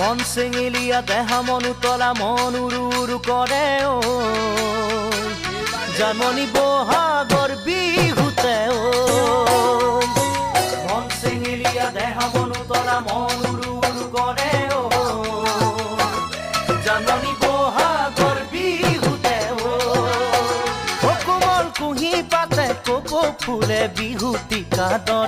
মন চেঙেলীয়া দেহা মন উতলা মন উৰু উৰু কৰে ঐ জানমণি বহাগৰ বিহুতে ঐ মন চেঙেলীয়া দেহা মন উতলা মন উৰু উৰু কৰে ঐ জানমণি বহাগৰ বিহুতে ঐ কোমল কুঁহি পাতে কপৌ ফুলে বিহুতি কাদৰ